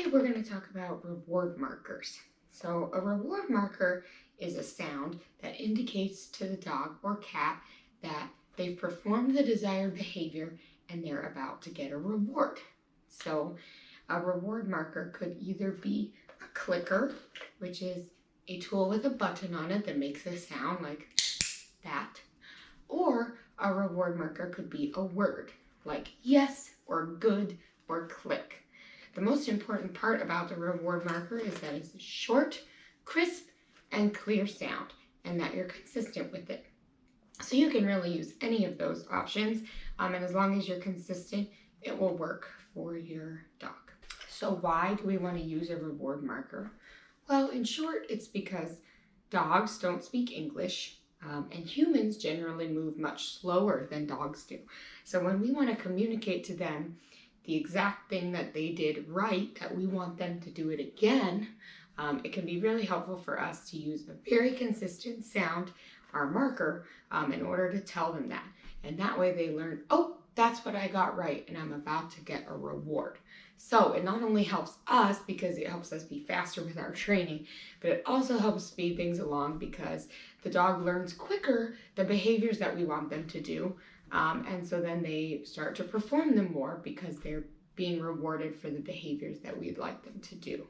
Today we're going to talk about reward markers. So a reward marker is a sound that indicates to the dog or cat that they've performed the desired behavior and they're about to get a reward. So a reward marker could either be a clicker, which is a tool with a button on it that makes a sound like that, or a reward marker could be a word like yes or good or click. The most important part about the reward marker is that it's a short, crisp, and clear sound, and that you're consistent with it. So you can really use any of those options, and as long as you're consistent, it will work for your dog. So why do we want to use a reward marker? Well, in short, it's because dogs don't speak English, and humans generally move much slower than dogs do. So when we want to communicate to them the exact thing that they did right, that we want them to do it again, it can be really helpful for us to use a very consistent sound, our marker, in order to tell them that. And that way they learn, oh, that's what I got right, and I'm about to get a reward. So it not only helps us because it helps us be faster with our training, but it also helps speed things along because the dog learns quicker the behaviors that we want them to do. And so then they start to perform them more because they're being rewarded for the behaviors that we'd like them to do.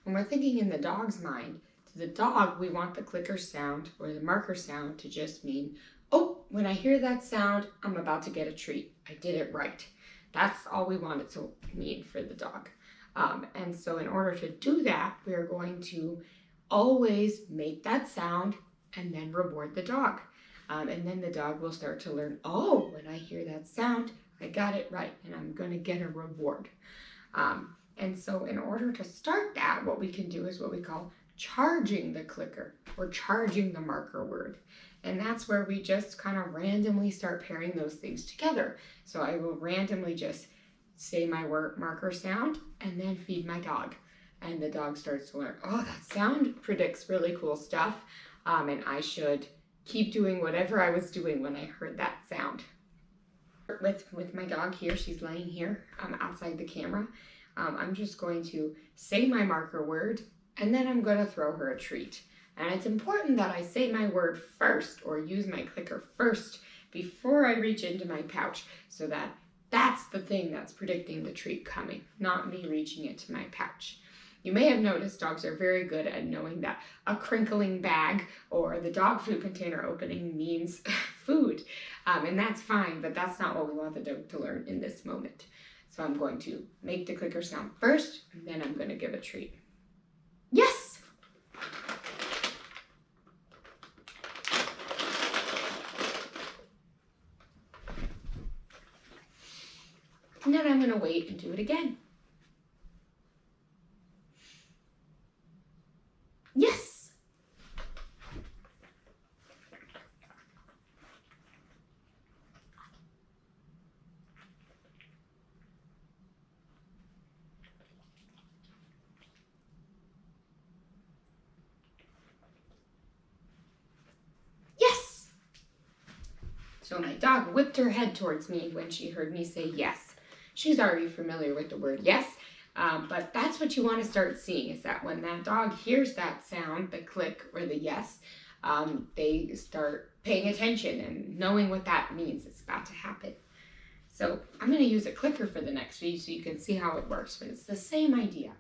When we're thinking in the dog's mind, to the dog, we want the clicker sound or the marker sound to just mean, oh, when I hear that sound, I'm about to get a treat. I did it right. That's all we want it to mean for the dog. And so in order to do that, we are going to always make that sound and then reward the dog. And then the dog will start to learn, oh, when I hear that sound, I got it right, and I'm going to get a reward. And so in order to start that, what we can do is what we call charging the clicker or charging the marker word. And that's where we just kind of randomly start pairing those things together. So I will randomly just say my marker sound and then feed my dog. And the dog starts to learn, oh, that sound predicts really cool stuff. And I should keep doing whatever I was doing when I heard that sound. With my dog here, she's laying here outside the camera. I'm just going to say my marker word, and then I'm going to throw her a treat. And it's important that I say my word first or use my clicker first before I reach into my pouch, so that that's the thing that's predicting the treat coming, not me reaching into my pouch. You may have noticed dogs are very good at knowing that a crinkling bag or the dog food container opening means food. And that's fine, but that's not what we want the dog to learn in this moment. So I'm going to make the clicker sound first, and then I'm going to give a treat. Yes! And then I'm going to wait and do it again. Yes! Yes! So my dog whipped her head towards me when she heard me say yes. She's already familiar with the word yes, but that's what you want to start seeing, is that when that dog hears that sound, the click or the yes, they start paying attention and knowing what that means. It's about to happen. So I'm going to use a clicker for the next video so you can see how it works, but it's the same idea.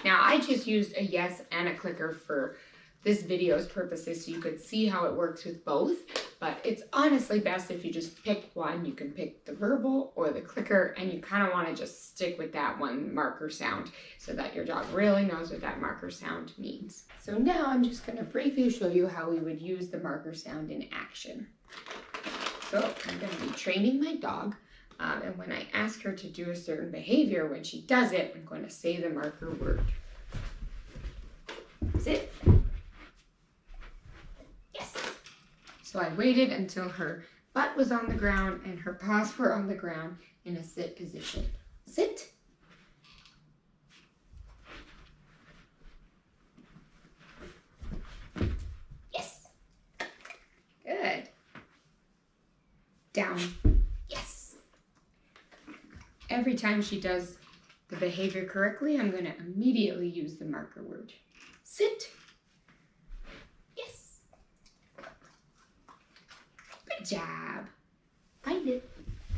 Now, I just used a yes and a clicker for this video's purposes so you could see how it works with both, but it's honestly best if you just pick one. You can pick the verbal or the clicker, and you kind of want to just stick with that one marker sound so that your dog really knows what that marker sound means. So now I'm just going to briefly show you how we would use the marker sound in action. So I'm going to be training my dog. And when I ask her to do a certain behavior, when she does it, I'm going to say the marker word. Sit. So I waited until her butt was on the ground and her paws were on the ground in a sit position. Sit. Yes. Good. Down. Yes. Every time she does the behavior correctly, I'm going to immediately use the marker word. Sit. Yes. Good job. Find it.